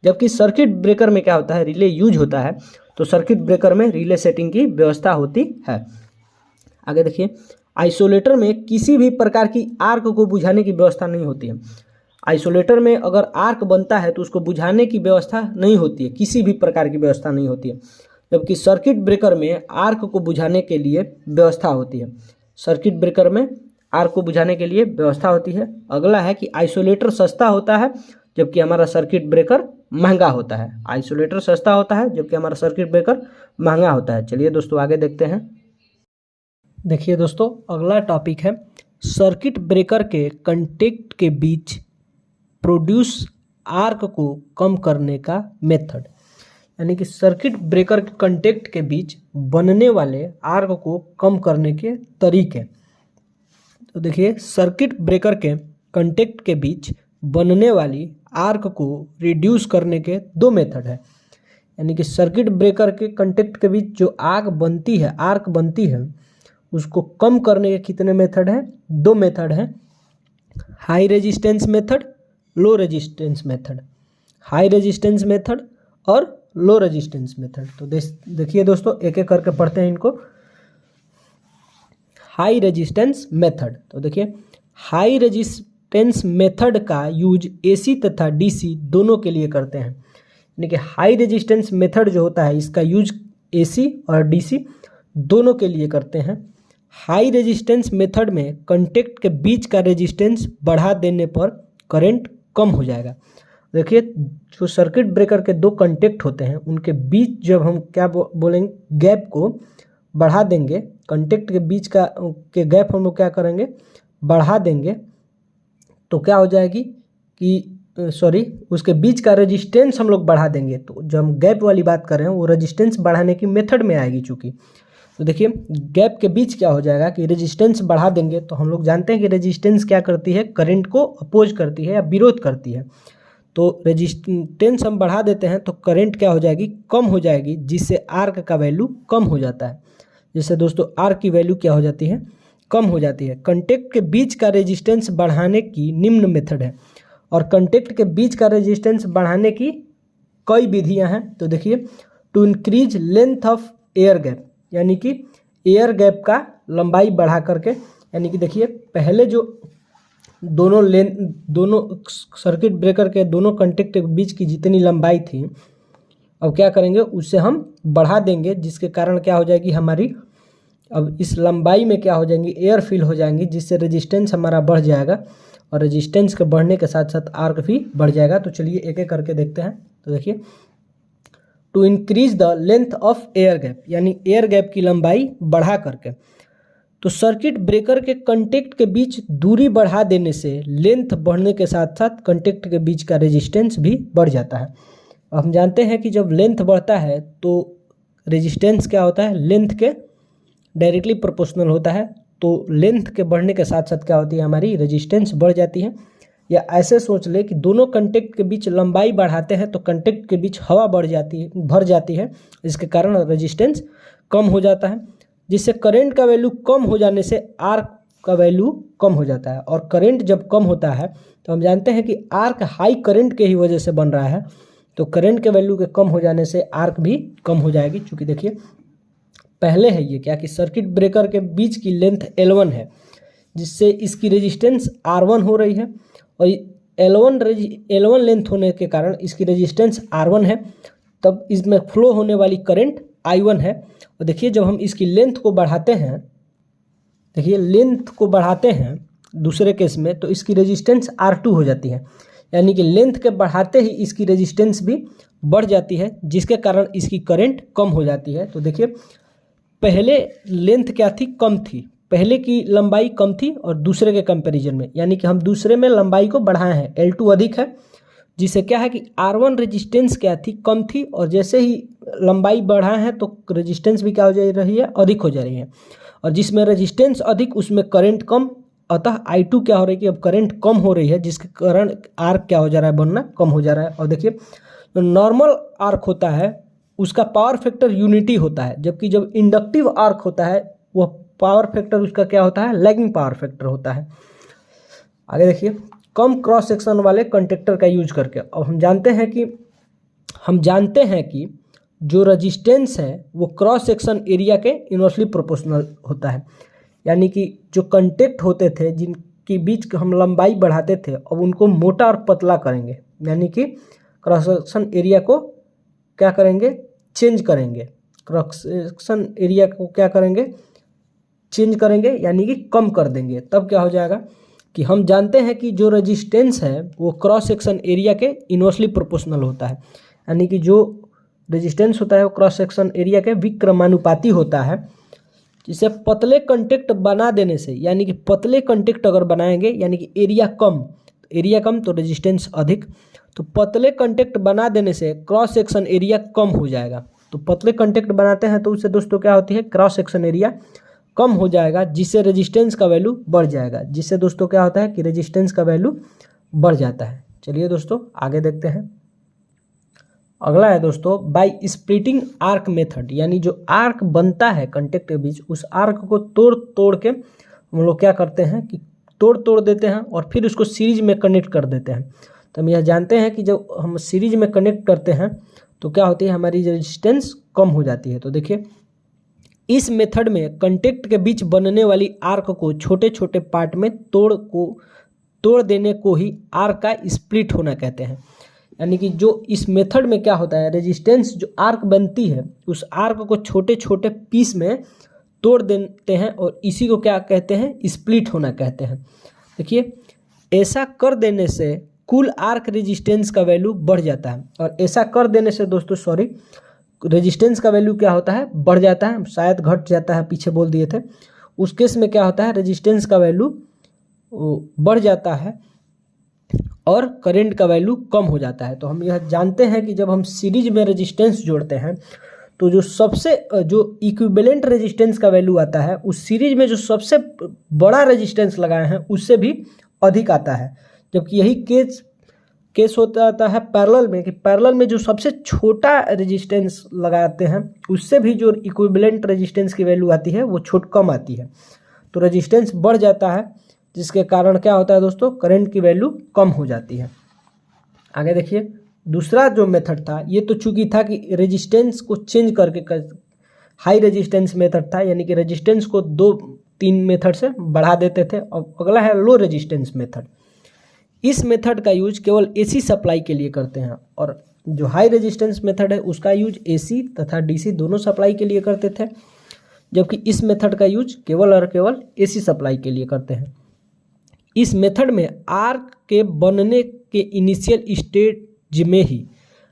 S1: जबकि सर्किट ब्रेकर में क्या होता है, रिले यूज होता है, तो सर्किट ब्रेकर में रिले सेटिंग की व्यवस्था होती है। आगे देखिए, आइसोलेटर में किसी भी प्रकार की आर्क को बुझाने की व्यवस्था नहीं होती है। आइसोलेटर में अगर आर्क बनता है तो उसको बुझाने की व्यवस्था नहीं होती है, किसी भी प्रकार की व्यवस्था नहीं होती है। जबकि सर्किट ब्रेकर में आर्क को बुझाने के लिए व्यवस्था होती है। सर्किट ब्रेकर में आर्क को बुझाने के लिए व्यवस्था होती है। अगला है कि आइसोलेटर सस्ता होता है जबकि हमारा सर्किट ब्रेकर महंगा होता है। आइसोलेटर सस्ता होता है जबकि हमारा सर्किट ब्रेकर महंगा होता है। चलिए दोस्तों आगे देखते हैं। देखिए दोस्तों, अगला टॉपिक है सर्किट ब्रेकर के कंटेक्ट के बीच प्रोड्यूस आर्क को कम करने का मेथड। यानी कि सर्किट ब्रेकर के कंटेक्ट के बीच बनने वाले आर्क को कम करने के तरीके। तो देखिए, सर्किट ब्रेकर के कंटेक्ट के बीच बनने वाली आर्क को रिड्यूस करने के दो मेथड है। यानी कि सर्किट ब्रेकर के कंटेक्ट के बीच जो आर्क बनती है उसको कम करने के कितने मेथड हैं? 2 मेथड हैं, high resistance method, low resistance method. High resistance method और लो रेजिस्टेंस मेथड। तो देखिए दोस्तों, एक एक करके पढ़ते हैं इनको। हाई रेजिस्टेंस मेथड, तो देखिए हाई रेजिस्टेंस मेथड का यूज एसी तथा डीसी दोनों के लिए करते हैं। यानी कि हाई रेजिस्टेंस मेथड जो होता है इसका यूज एसी और डीसी दोनों के लिए करते हैं। हाई रेजिस्टेंस मेथड में कंटेक्ट के बीच का रेजिस्टेंस बढ़ा देने पर करंट कम हो जाएगा। देखिए, जो सर्किट ब्रेकर के 2 कंटेक्ट होते हैं उनके बीच जब हम क्या बोलेंगे, गैप को बढ़ा देंगे, कंटेक्ट के बीच के गैप हम लोग क्या करेंगे, बढ़ा देंगे, तो क्या हो जाएगी कि उसके बीच का रेजिस्टेंस हम लोग बढ़ा देंगे। तो जब हम गैप वाली बात कर रहे हैं वो रेजिस्टेंस बढ़ाने की मेथड में आएगी चूँकि। तो देखिए, गैप के बीच क्या हो जाएगा कि रेजिस्टेंस बढ़ा देंगे, तो हम लोग जानते हैं कि रेजिस्टेंस क्या करती है, करंट को अपोज करती है या विरोध करती है। तो रेजिस्टेंस हम बढ़ा देते हैं तो करंट क्या हो जाएगी, कम हो जाएगी, जिससे आर्क का वैल्यू कम हो जाता है। जिससे दोस्तों आर्क की वैल्यू क्या हो जाती है, कम हो जाती है। कंटेक्ट के बीच का रेजिस्टेंस बढ़ाने की निम्न मेथड है, और कंटेक्ट के बीच का रेजिस्टेंस बढ़ाने की कई विधियां हैं। तो देखिए, to increase length of air gap, यानी कि एयर गैप का लंबाई बढ़ा करके, यानी कि देखिए पहले जो दोनों सर्किट ब्रेकर के दोनों कंटेक्ट के बीच की जितनी लंबाई थी, अब क्या करेंगे, उससे हम बढ़ा देंगे, जिसके कारण क्या हो जाएगी हमारी, अब इस लंबाई में क्या हो जाएंगी, एयर फिल हो जाएंगी, जिससे रेजिस्टेंस हमारा बढ़ जाएगा, और रेजिस्टेंस के बढ़ने के साथ साथ आर्क भी बढ़ जाएगा। तो चलिए एक एक करके देखते हैं। तो देखिए, to increase the length of air gap, यानी एयर गैप की लंबाई बढ़ा करके, तो सर्किट ब्रेकर के कंटेक्ट के बीच दूरी बढ़ा देने से लेंथ बढ़ने के साथ साथ कंटेक्ट के बीच का रेजिस्टेंस भी बढ़ जाता है। हम जानते हैं कि जब लेंथ बढ़ता है तो रेजिस्टेंस क्या होता है, लेंथ के डायरेक्टली प्रोपोर्शनल होता है। तो लेंथ के बढ़ने के साथ साथ क्या होती है, हमारी रेजिस्टेंस बढ़ जाती है। या ऐसे सोच ले कि दोनों कंटेक्ट के बीच लंबाई बढ़ाते हैं तो कंटेक्ट के बीच हवा भर जाती है, जिसके कारण रेजिस्टेंस कम हो जाता है, जिससे करंट का वैल्यू कम हो जाने से आर्क का वैल्यू कम हो जाता है। और करंट जब कम होता है तो हम जानते हैं कि आर्क हाई करंट के ही वजह से बन रहा है, तो करंट के वैल्यू के कम हो जाने से आर्क भी कम हो जाएगी। चूँकि देखिए पहले है ये क्या कि सर्किट ब्रेकर के बीच की लेंथ L1 है, जिससे इसकी रेजिस्टेंस R1 हो रही है, और L1 लेंथ होने के कारण इसकी रेजिस्टेंस R1 है, तब इसमें फ्लो होने वाली करंट I1 है। और देखिए जब हम इसकी लेंथ को बढ़ाते हैं, देखिए लेंथ को बढ़ाते हैं दूसरे केस में, तो इसकी रेजिस्टेंस R2 हो जाती है, यानी कि लेंथ के बढ़ाते ही इसकी रेजिस्टेंस भी बढ़ जाती है, जिसके कारण इसकी करंट कम हो जाती है। तो देखिए पहले लेंथ क्या थी, कम थी, पहले की लंबाई कम थी और दूसरे के कंपैरिजन में, यानी कि हम दूसरे में लंबाई को बढ़ाए हैं, L2 अधिक है, जिससे क्या है कि R1 रेजिस्टेंस क्या थी, कम थी, और जैसे ही लंबाई बढ़ाए हैं तो रेजिस्टेंस भी क्या हो जा रही है, अधिक हो जा रही है, और जिसमें रेजिस्टेंस अधिक उसमें करंट कम, अतः I2 क्या हो रही है कि अब करंट कम हो रही है, जिसके कारण आर्क क्या हो जा रहा है, बनना कम हो जा रहा है। और देखिए जो नॉर्मल आर्क होता है उसका पावर फैक्टर यूनिटी होता है, जबकि जब इंडक्टिव आर्क होता है वह पावर फैक्टर उसका क्या होता है, लैगिंग पावर फैक्टर होता है। आगे देखिए, कम क्रॉस सेक्शन वाले कंडक्टर का यूज करके, अब हम जानते हैं कि जो रेजिस्टेंस है वो क्रॉस सेक्शन एरिया के इनवर्सली प्रोपोर्शनल होता है, यानी कि जो कंटेक्ट होते थे जिनके बीच हम लंबाई बढ़ाते थे, अब उनको मोटा और पतला करेंगे, यानी कि क्रॉस सेक्शन एरिया को क्या करेंगे, चेंज करेंगे, क्रॉस सेक्शन एरिया को क्या करेंगे, चेंज करेंगे, यानी कि कम कर देंगे। तब क्या हो जाएगा कि हम जानते हैं कि जो रेजिस्टेंस है वो क्रॉस सेक्शन एरिया के इनवर्सली प्रोपोर्शनल होता है, यानी कि जो रेजिस्टेंस होता है वो क्रॉस सेक्शन एरिया के विक्रमानुपाती होता है, जिसे पतले कंटेक्ट बना देने से, यानी कि पतले कंटेक्ट अगर बनाएंगे यानी कि एरिया कम तो रेजिस्टेंस अधिक, तो पतले कंटेक्ट बना देने से क्रॉस सेक्शन एरिया कम हो जाएगा। तो पतले कंटेक्ट बनाते हैं तो उससे दोस्तों क्या होती है, क्रॉस सेक्शन एरिया कम हो जाएगा, जिससे रेजिस्टेंस का वैल्यू बढ़ जाएगा, जिससे दोस्तों क्या होता है कि रेजिस्टेंस का वैल्यू बढ़ जाता है। चलिए दोस्तों आगे देखते हैं। अगला है दोस्तों बाय स्प्लिटिंग आर्क मेथड, यानी जो आर्क बनता है कंटेक्ट के बीच, उस आर्क को तोड़ तोड़ के हम लोग क्या करते हैं कि तोड़ देते हैं और फिर उसको सीरीज में कनेक्ट कर देते हैं। तो हम यह जानते हैं कि जब हम सीरीज में कनेक्ट करते हैं तो क्या होती है, हमारी रेजिस्टेंस कम हो जाती है। तो देखिए इस मेथड में कंटेक्ट के बीच बनने वाली आर्क को छोटे छोटे पार्ट में तोड़ देने को ही आर्क का स्प्लिट होना कहते हैं। यानी कि जो इस मेथड में क्या होता है, रेजिस्टेंस जो आर्क बनती है उस आर्क को छोटे छोटे पीस में तोड़ देते हैं और इसी को क्या कहते हैं, स्प्लिट होना कहते हैं। देखिए ऐसा कर देने से कुल आर्क रेजिस्टेंस का वैल्यू बढ़ जाता है, और ऐसा कर देने से दोस्तों रेजिस्टेंस का वैल्यू क्या होता है, बढ़ जाता है, शायद घट जाता है, पीछे बोल दिए थे। उस केस में क्या होता है, रेजिस्टेंस का वैल्यू बढ़ जाता है और करंट का वैल्यू कम हो जाता है। तो हम यह जानते हैं कि जब हम सीरीज में रेजिस्टेंस जोड़ते हैं तो जो इक्विवेलेंट रेजिस्टेंस का वैल्यू आता है उस सीरीज में जो सबसे बड़ा रेजिस्टेंस लगाए हैं उससे भी अधिक आता है। जबकि यही केस होता है पैरेलल में, कि पैरेलल में जो सबसे छोटा रेजिस्टेंस लगाते हैं उससे भी जो इक्विवेलेंट रेजिस्टेंस की वैल्यू आती है वो कम आती है। तो रेजिस्टेंस बढ़ जाता है, जिसके कारण क्या होता है दोस्तों, करंट की वैल्यू कम हो जाती है। आगे देखिए दूसरा जो मेथड था, ये तो चूंकि था कि रेजिस्टेंस को चेंज करके हाई रेजिस्टेंस मेथड था, यानी कि रेजिस्टेंस को 2-3 मेथड से बढ़ा देते थे। और अगला है लो रेजिस्टेंस मेथड। इस मेथड का यूज केवल एसी सप्लाई के लिए करते हैं, और जो हाई रेजिस्टेंस मेथड है उसका यूज एसी तथा डीसी दोनों सप्लाई के लिए करते थे, जबकि इस मेथड का यूज केवल और केवल एसी सप्लाई के लिए करते हैं। इस मेथड में आर्क के बनने के इनिशियल स्टेज में ही,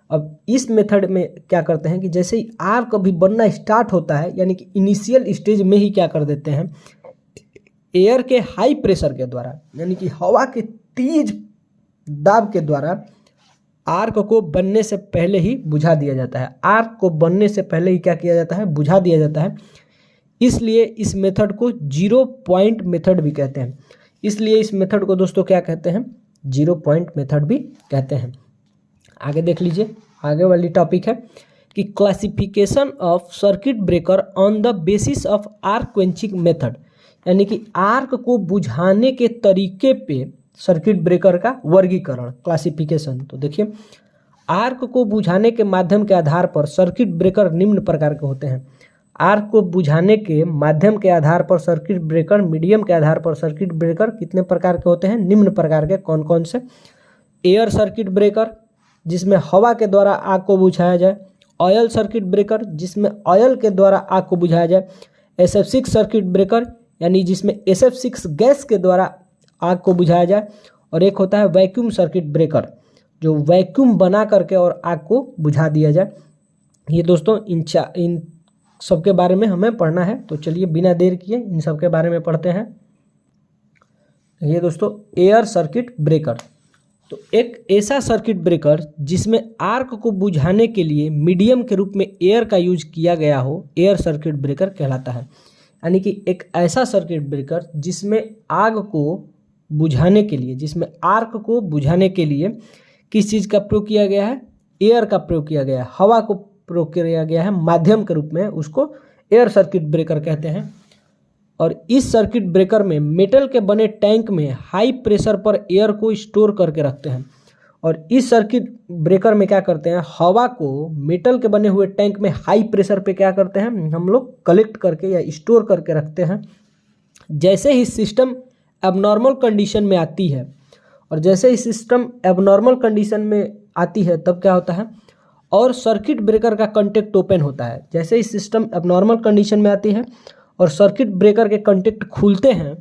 S1: अब इस मेथड में क्या करते हैं कि जैसे ही आर्क अभी बनना स्टार्ट होता है, यानी कि इनिशियल स्टेज में ही क्या कर देते हैं, एयर के हाई प्रेशर के द्वारा, यानी कि हवा के तेज दाब के द्वारा आर्क को बनने से पहले ही बुझा दिया जाता है। आर्क को बनने से पहले ही क्या किया जाता है, बुझा दिया जाता है। इसलिए इस मेथड को 0 पॉइंट मेथड भी कहते हैं। इसलिए इस मेथड को दोस्तों क्या कहते हैं, 0 पॉइंट मेथड भी कहते हैं। आगे देख लीजिए, आगे वाली टॉपिक है कि classification of circuit breaker on the basis of arc quenching method, यानी कि आर्क को बुझाने के तरीके पे सर्किट ब्रेकर का वर्गीकरण, क्लासिफिकेशन। तो देखिए आर्क को बुझाने के माध्यम के आधार पर सर्किट ब्रेकर निम्न प्रकार के होते हैं। आर्क को बुझाने के माध्यम के आधार पर सर्किट ब्रेकर, मीडियम के आधार पर सर्किट ब्रेकर कितने प्रकार के होते हैं, निम्न प्रकार के। कौन कौन से, एयर सर्किट ब्रेकर जिसमें हवा के द्वारा आग को बुझाया जाए, ऑयल सर्किट ब्रेकर जिसमें ऑयल के द्वारा आग को बुझाया जाए, SF6 सर्किट ब्रेकर यानी जिसमें SF6 गैस के द्वारा आग को बुझाया जाए, और एक होता है वैक्यूम सर्किट ब्रेकर जो वैक्यूम बना करके और आग को बुझा दिया जाए। ये दोस्तों इन सब के बारे में हमें पढ़ना है, तो चलिए बिना देर किए इन सब के बारे में पढ़ते हैं। ये दोस्तों एयर सर्किट ब्रेकर, तो एक ऐसा सर्किट ब्रेकर जिसमें आर्क को बुझाने के लिए मीडियम के रूप में एयर का यूज किया गया हो, एयर सर्किट ब्रेकर कहलाता है। यानी कि एक ऐसा सर्किट ब्रेकर जिसमें आग को बुझाने के लिए, जिसमें आर्क को बुझाने के लिए किस चीज़ का प्रयोग किया गया है, एयर का प्रयोग किया गया है, हवा को प्रयोग किया गया है माध्यम के रूप में, उसको एयर सर्किट ब्रेकर कहते हैं। और इस सर्किट ब्रेकर में मेटल के बने टैंक में हाई प्रेशर पर एयर को स्टोर करके रखते हैं, और इस सर्किट ब्रेकर में क्या करते हैं, हवा को मेटल के बने हुए टैंक में हाई प्रेशर पे क्या करते हैं, हम लोग कलेक्ट करके या स्टोर करके रखते हैं। जैसे ही सिस्टम एबनॉर्मल कंडीशन में आती है, और जैसे ही सिस्टम एबनॉर्मल कंडीशन में आती है तब क्या होता है, और सर्किट ब्रेकर का कंटेक्ट ओपन होता है। जैसे ही सिस्टम एबनॉर्मल कंडीशन में आती है और सर्किट ब्रेकर के कंटेक्ट खुलते हैं,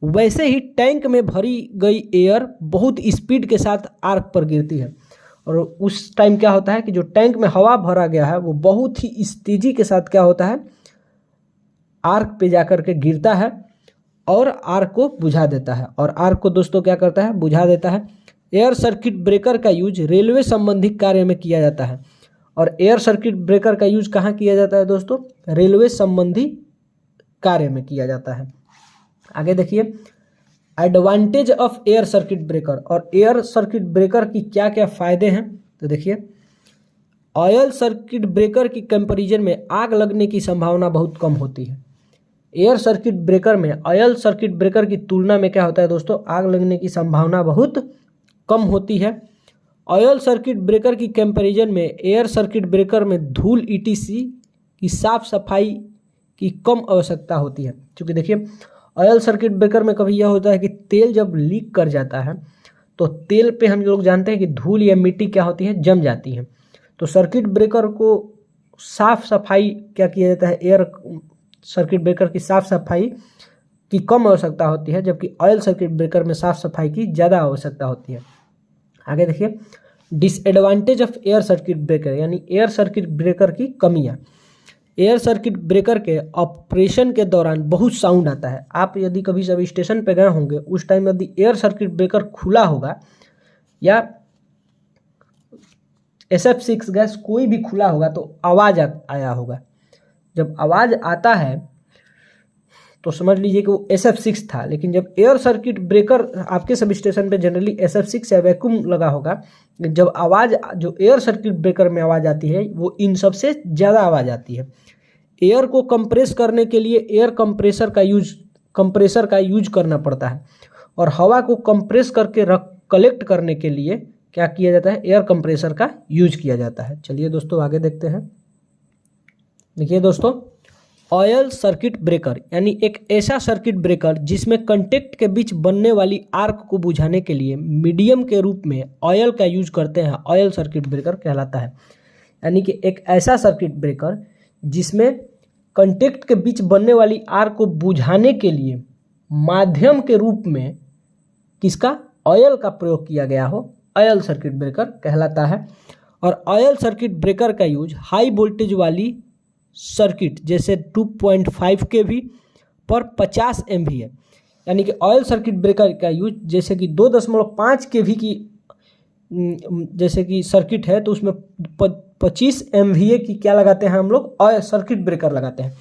S1: वैसे ही टैंक में भरी गई एयर बहुत स्पीड के साथ आर्क पर गिरती है, और उस टाइम क्या होता है कि जो टैंक में हवा भरा गया है वो बहुत ही तेजी के साथ क्या होता है, आर्क पे जाकर के गिरता है और आर्क को बुझा देता है। और आर्क को दोस्तों क्या करता है, बुझा देता है। एयर सर्किट ब्रेकर का यूज रेलवे संबंधी कार्य में किया जाता है, और एयर सर्किट ब्रेकर का यूज कहाँ किया जाता है दोस्तों, रेलवे संबंधी कार्य में किया जाता है। आगे देखिए advantage of air circuit breaker, और एयर सर्किट ब्रेकर की क्या क्या फायदे हैं। तो देखिए ऑयल सर्किट ब्रेकर की कंपैरिजन में आग लगने की संभावना बहुत कम होती है। एयर सर्किट ब्रेकर में ऑयल सर्किट ब्रेकर की तुलना में क्या होता है दोस्तों, आग लगने की संभावना बहुत कम होती है। ऑयल सर्किट ब्रेकर की कंपैरिजन में एयर सर्किट ब्रेकर में धूल ईटीसी की साफ सफाई की कम आवश्यकता होती है। क्योंकि देखिए ऑयल सर्किट ब्रेकर में कभी यह होता है कि तेल जब लीक कर जाता है तो तेल पे हम लोग जानते हैं कि धूल या मिट्टी क्या होती है, जम जाती है। तो सर्किट ब्रेकर को साफ सफाई क्या किया जाता है, एयर सर्किट ब्रेकर की साफ सफाई की कम आवश्यकता होती है, जबकि ऑयल सर्किट ब्रेकर में साफ सफाई की ज़्यादा आवश्यकता होती है। आगे देखिए disadvantage of air circuit breaker, यानी एयर सर्किट ब्रेकर की कमियाँ। एयर सर्किट ब्रेकर के ऑपरेशन के दौरान बहुत साउंड आता है। आप यदि कभी सब स्टेशन पे गए होंगे, उस टाइम यदि एयर सर्किट ब्रेकर खुला होगा या SF6 गैस कोई भी खुला होगा तो आवाज़ आया होगा। जब आवाज़ आता है तो समझ लीजिए कि वो SF6 था। लेकिन जब एयर सर्किट ब्रेकर आपके सब स्टेशन पे जनरली SF6 या वैक्यूम लगा होगा, जब आवाज़ जो एयर सर्किट ब्रेकर में आवाज़ आती है वो इन सबसे ज़्यादा आवाज़ आती है। एयर को कंप्रेस करने के लिए एयर कंप्रेसर का यूज करना पड़ता है, और हवा को कंप्रेस करके कलेक्ट करने के लिए क्या किया जाता है, एयर कंप्रेसर का यूज किया जाता है। चलिए दोस्तों आगे देखते हैं। देखिए दोस्तों, ऑयल सर्किट ब्रेकर यानी एक ऐसा सर्किट ब्रेकर जिसमें कंटेक्ट के बीच बनने वाली आर्क को बुझाने के लिए मीडियम के रूप में ऑयल का यूज करते हैं, ऑयल सर्किट ब्रेकर कहलाता है। यानी कि एक ऐसा सर्किट ब्रेकर जिसमें कंटेक्ट के बीच बनने वाली आर्क को बुझाने के लिए माध्यम के रूप में किसका, ऑयल का प्रयोग किया गया हो, ऑयल सर्किट ब्रेकर कहलाता है। और ऑयल सर्किट ब्रेकर का यूज हाई वोल्टेज वाली सर्किट जैसे 2.5 kV पर 50 MVA, यानी कि ऑयल सर्किट ब्रेकर का यूज जैसे कि 2.5 kV की जैसे कि सर्किट है तो उसमें 25 MVA की क्या लगाते हैं हम लोग, ऑयल सर्किट ब्रेकर लगाते हैं,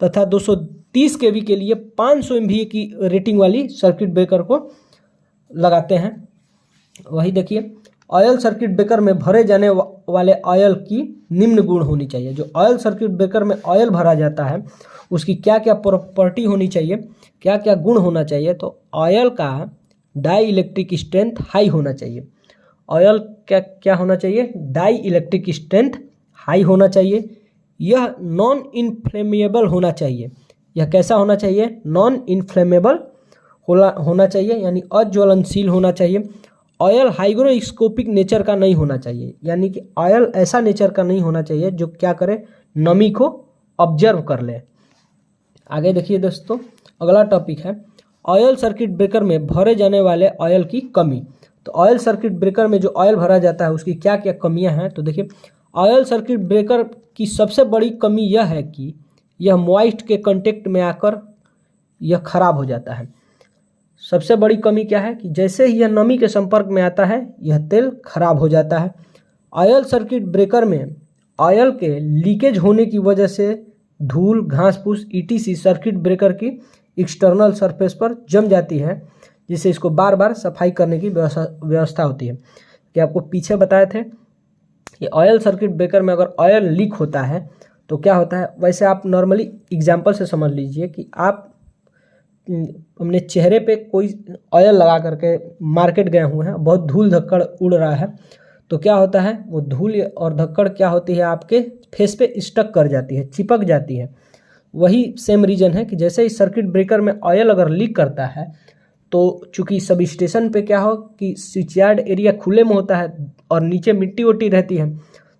S1: तथा 230 kV के लिए 500 MVA की रेटिंग वाली सर्किट ब्रेकर को लगाते हैं। वही देखिए ऑयल सर्किट ब्रेकर में भरे जाने वाले ऑयल की निम्न गुण होनी चाहिए। जो ऑयल सर्किट ब्रेकर में ऑयल भरा जाता है उसकी क्या क्या प्रॉपर्टी होनी चाहिए, क्या क्या गुण होना चाहिए, तो ऑयल का डाई इलेक्ट्रिक स्ट्रेंथ हाई होना चाहिए। ऑयल क्या होना चाहिए, डाई इलेक्ट्रिक स्ट्रेंथ हाई होना चाहिए। यह नॉन इन्फ्लेमेबल होना चाहिए। यह कैसा होना चाहिए, नॉन इन्फ्लेमेबल होना चाहिए, यानी अज्वलनशील होना चाहिए। ऑयल हाइग्रोस्कोपिक नेचर का नहीं होना चाहिए, यानी कि ऑयल ऐसा नेचर का नहीं होना चाहिए जो क्या करे, नमी को ऑब्जर्व कर ले। आगे देखिए दोस्तों, अगला टॉपिक है ऑयल सर्किट ब्रेकर में भरे जाने वाले ऑयल की कमी। तो ऑयल सर्किट ब्रेकर में जो ऑयल भरा जाता है उसकी क्या क्या कमियां हैं, तो देखिए ऑयल सर्किट ब्रेकर की सबसे बड़ी कमी यह है कि यह मॉइस्ट के कांटेक्ट में आकर यह खराब हो जाता है। सबसे बड़ी कमी क्या है कि जैसे ही यह नमी के संपर्क में आता है यह तेल खराब हो जाता है। ऑयल सर्किट ब्रेकर में ऑयल के लीकेज होने की वजह से धूल, घास फूस ETC सर्किट ब्रेकर की एक्सटर्नल सरफेस पर जम जाती है, जिससे इसको बार बार सफाई करने की व्यवस्था होती है। कि आपको पीछे बताए थे कि ऑयल सर्किट ब्रेकर में अगर ऑयल लीक होता है तो क्या होता है, वैसे आप नॉर्मली एग्जांपल से समझ लीजिए कि आप अपने चेहरे पे कोई ऑयल लगा करके मार्केट गए हुए हैं, बहुत धूल धक्कड़ उड़ रहा है, तो क्या होता है, वो धूल और धक्कड़ क्या होती है, आपके फेस पे स्टक कर जाती है, चिपक जाती है। वही सेम रीजन है कि जैसे ही सर्किट ब्रेकर में ऑयल अगर लीक करता है तो चूंकि सब स्टेशन पे क्या हो कि स्विचयार्ड एरिया खुले में होता है और नीचे मिट्टी वट्टी रहती है,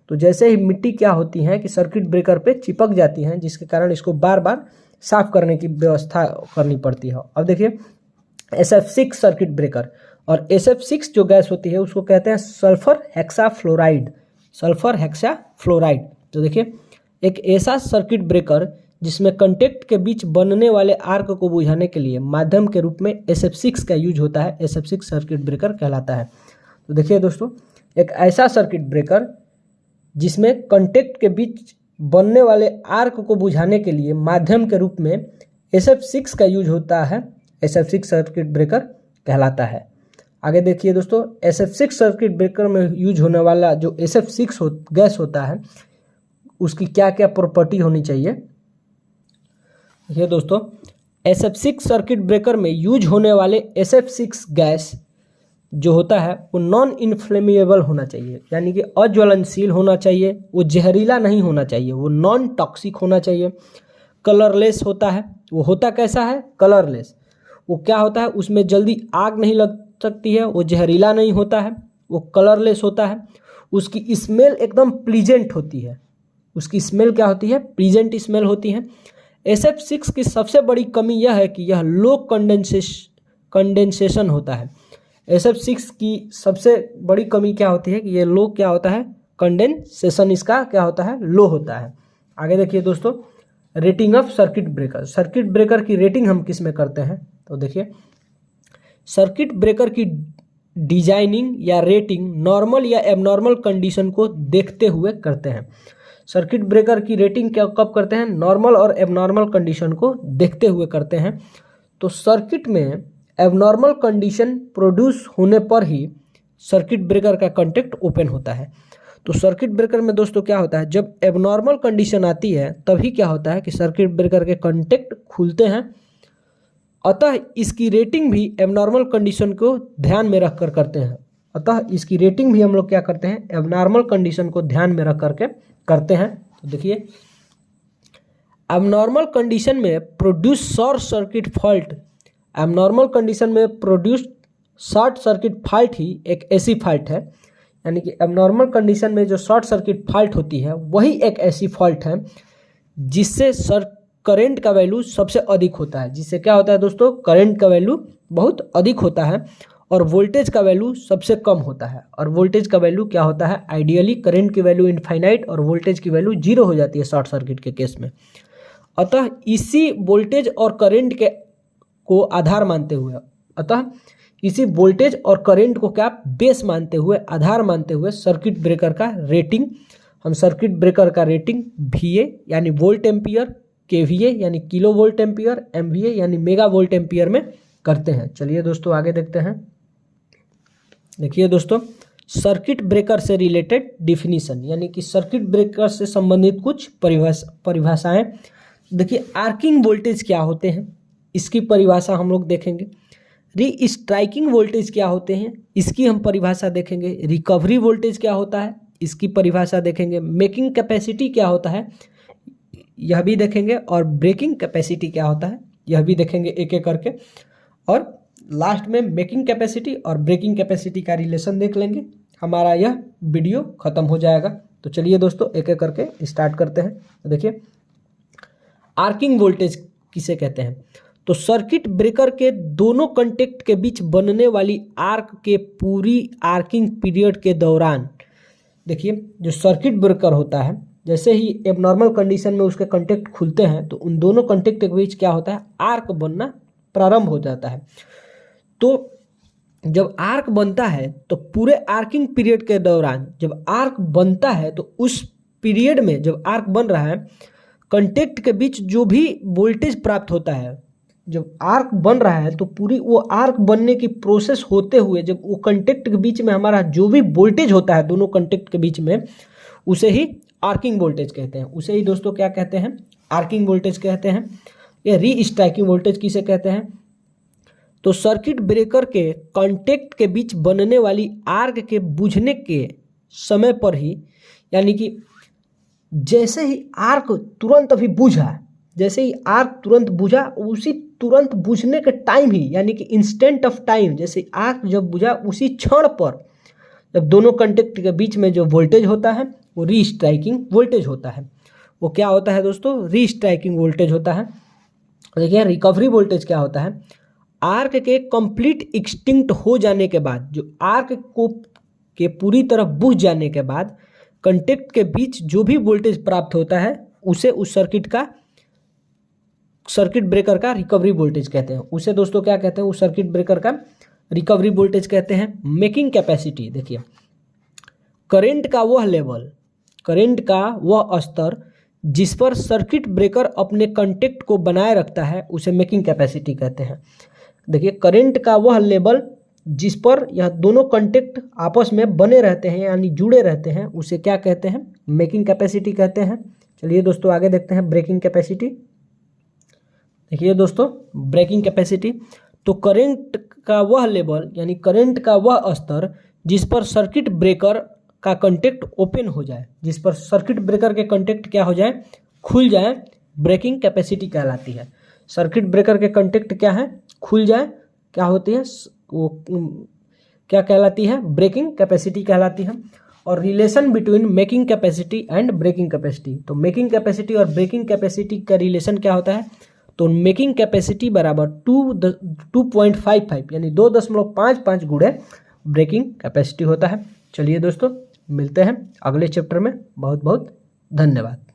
S1: तो जैसे ही मिट्टी क्या होती है कि सर्किट ब्रेकर पे चिपक जाती हैं, जिसके कारण इसको बार बार साफ करने की व्यवस्था करनी पड़ती है। अब देखिए SF6 सर्किट ब्रेकर, और SF6 जो गैस होती है उसको कहते हैं सल्फर हेक्साफ्लोराइड, सल्फर हेक्साफ्लोराइड। तो देखिए एक ऐसा सर्किट ब्रेकर जिसमें कंटेक्ट के बीच बनने वाले आर्क को बुझाने के लिए माध्यम के रूप में SF6 का यूज होता है, SF6 सर्किट ब्रेकर कहलाता है। तो देखिए दोस्तों, एक ऐसा सर्किट ब्रेकर जिसमें कंटेक्ट के बीच बनने वाले आर्क को बुझाने के लिए माध्यम के रूप में SF6 का यूज होता है, SF6 सर्किट ब्रेकर कहलाता है। आगे देखिए दोस्तों, SF6 सर्किट ब्रेकर में यूज होने वाला जो SF6 गैस होता है उसकी क्या क्या प्रॉपर्टी होनी चाहिए। ये दोस्तों, SF6 सर्किट ब्रेकर में यूज होने वाले SF6 गैस जो होता है वो नॉन इन्फ्लेमेबल होना चाहिए, यानी कि अज्वलनशील होना चाहिए, वो जहरीला नहीं होना चाहिए, वो नॉन टॉक्सिक होना चाहिए। कलरलेस होता है, वो होता कैसा है, कलरलेस। वो क्या होता है, उसमें जल्दी आग नहीं लग सकती है, वो जहरीला नहीं होता है, वो कलरलेस होता है। उसकी स्मेल एकदम प्लीजेंट होती है, उसकी स्मेल क्या होती है, प्लीजेंट स्मेल होती है। SF6 की सबसे बड़ी कमी यह है कि यह लो कंडेंसेशन होता है। SF6 की सबसे बड़ी कमी क्या होती है कि ये लो क्या होता है, कंडेंसेशन इसका क्या होता है, लो होता है। आगे देखिए दोस्तों, rating of circuit breaker. Circuit breaker की रेटिंग हम किस में करते हैं, तो देखिए सर्किट ब्रेकर की डिजाइनिंग या रेटिंग नॉर्मल या एबनॉर्मल कंडीशन को देखते हुए करते हैं। सर्किट ब्रेकर की रेटिंग क्या कब करते हैं, नॉर्मल और एबनॉर्मल कंडीशन को देखते हुए करते हैं। तो सर्किट में एबनॉर्मल कंडीशन प्रोड्यूस होने पर ही सर्किट ब्रेकर का कॉन्टैक्ट ओपन होता है। तो सर्किट ब्रेकर में दोस्तों क्या होता है, जब एबनॉर्मल कंडीशन आती है तभी क्या होता है कि सर्किट ब्रेकर के कॉन्टैक्ट खुलते हैं। अतः इसकी रेटिंग भी एबनॉर्मल कंडीशन को ध्यान में रखकर करते हैं। अतः इसकी रेटिंग भी हम लोग क्या करते हैं, एबनॉर्मल कंडीशन को ध्यान में रख करके करते हैं। तो देखिए, एबनॉर्मल कंडीशन में produce short circuit fault, abnormal condition में प्रोड्यूस शॉर्ट सर्किट फॉल्ट ही एक ऐसी फॉल्ट है, यानी कि एबनॉर्मल कंडीशन में जो शॉर्ट सर्किट फॉल्ट होती है वही एक ऐसी फॉल्ट है जिससे करंट का वैल्यू सबसे अधिक होता है। जिससे क्या होता है दोस्तों, करंट का वैल्यू बहुत अधिक होता है और वोल्टेज का वैल्यू सबसे कम होता है। और वोल्टेज का वैल्यू क्या होता है, आइडियली करंट की वैल्यू इनफाइनाइट और वोल्टेज की वैल्यू 0 हो जाती है शॉर्ट सर्किट के केस में। अतः इसी वोल्टेज और करंट के को आधार मानते हुए, अतः इसी वोल्टेज और करंट को क्या बेस मानते हुए, आधार मानते हुए सर्किट ब्रेकर का रेटिंग, हम सर्किट ब्रेकर का रेटिंग VA यानी वोल्ट एम्पियर, KVA यानी किलो वोल्ट एम्पियर, MVA यानी मेगा वोल्ट एम्पियर में करते हैं। चलिए दोस्तों आगे देखते हैं। देखिए दोस्तों, सर्किट ब्रेकर से रिलेटेड डिफिनीशन, यानी कि सर्किट ब्रेकर से संबंधित कुछ परिभाषाएं। देखिए, आर्किंग वोल्टेज क्या होते हैं, इसकी परिभाषा हम लोग देखेंगे। री स्ट्राइकिंग वोल्टेज क्या होते हैं, इसकी हम परिभाषा देखेंगे। रिकवरी वोल्टेज क्या होता है, इसकी परिभाषा देखेंगे। मेकिंग कैपेसिटी क्या होता है, यह भी देखेंगे। और ब्रेकिंग कैपेसिटी क्या होता है, यह भी देखेंगे एक एक करके। और लास्ट में मेकिंग कैपेसिटी और ब्रेकिंग कैपेसिटी का रिलेशन देख लेंगे। हमारा यह वीडियो खत्म हो जाएगा। तो चलिए दोस्तों एक एक करके स्टार्ट करते हैं। तो देखिए, आर्किंग वोल्टेज किसे कहते हैं, तो सर्किट ब्रेकर के दोनों कॉन्टैक्ट के बीच बनने वाली आर्क के पूरी आर्किंग पीरियड के दौरान, देखिए जो सर्किट ब्रेकर होता है, जैसे ही एबनॉर्मल कंडीशन में उसके कॉन्टैक्ट खुलते हैं तो उन दोनों कॉन्टैक्ट के बीच क्या होता है, आर्क बनना प्रारंभ हो जाता है। तो जब आर्क बनता है तो पूरे आर्किंग पीरियड के दौरान जब आर्क बनता है तो उस पीरियड में जब आर्क बन रहा है, कॉन्टैक्ट के बीच जो भी वोल्टेज प्राप्त होता है, जब आर्क बन रहा है तो पूरी वो आर्क बनने की प्रोसेस होते हुए जब वो कॉन्टैक्ट के बीच में हमारा जो भी वोल्टेज होता है दोनों कॉन्टैक्ट के बीच में, उसे ही आर्किंग वोल्टेज कहते हैं। उसे ही दोस्तों क्या कहते हैं, आर्किंग वोल्टेज कहते हैं। ये री स्ट्राइकिंग वोल्टेज किसे कहते हैं, तो सर्किट ब्रेकर के कॉन्टैक्ट के बीच बनने वाली आर्क के बुझने के समय पर ही, यानी कि जैसे ही आर्क तुरंत अभी बुझा, जैसे ही आर्क तुरंत बुझा, उसी तुरंत बुझने के टाइम ही, यानी कि इंस्टेंट ऑफ टाइम, जैसे आर्क जब बुझा उसी क्षण पर जब दोनों कॉन्टैक्ट के बीच में जो वोल्टेज होता है वो री स्ट्राइकिंग वोल्टेज होता है। वो क्या होता है दोस्तों, री स्ट्राइकिंग वोल्टेज होता है। देखिए, रिकवरी वोल्टेज क्या होता है, आर्क के कंप्लीट एक्सटिंक्ट हो जाने के बाद, जो आर्क को के पूरी तरह बुझ जाने के बाद कॉन्टैक्ट के बीच जो भी वोल्टेज प्राप्त होता है उसे उस सर्किट ब्रेकर का रिकवरी वोल्टेज कहते हैं। उसे दोस्तों क्या कहते हैं, उस सर्किट ब्रेकर का रिकवरी वोल्टेज कहते हैं। मेकिंग कैपेसिटी, देखिए करंट का वह लेवल, करंट का वह स्तर जिस पर सर्किट ब्रेकर अपने कॉन्टैक्ट को बनाए रखता है उसे मेकिंग कैपेसिटी कहते हैं। देखिए, करंट का वह लेवल जिस पर यह दोनों कंटेक्ट आपस में बने रहते हैं यानी जुड़े रहते हैं उसे क्या कहते हैं, मेकिंग कैपेसिटी कहते हैं। चलिए दोस्तों आगे देखते हैं ब्रेकिंग कैपेसिटी। देखिए दोस्तों ब्रेकिंग कैपेसिटी, तो करंट का वह लेवल यानी करंट का वह स्तर जिस पर सर्किट ब्रेकर का कंटेक्ट ओपन हो जाए, जिस पर सर्किट ब्रेकर के कंटेक्ट क्या हो जाए, खुल जाए, ब्रेकिंग कैपेसिटी कहलाती है। सर्किट ब्रेकर के कंटेक्ट क्या है, खुल जाए, क्या होती है वो क्या कहलाती है, ब्रेकिंग कैपेसिटी कहलाती है। और relation between making capacity and breaking capacity, तो मेकिंग कैपेसिटी और ब्रेकिंग कैपेसिटी का रिलेशन क्या होता है, तो मेकिंग कैपेसिटी बराबर 2.55 यानी 2.55 गुणे ब्रेकिंग कैपेसिटी होता है। चलिए दोस्तों मिलते हैं अगले चैप्टर में, बहुत बहुत धन्यवाद।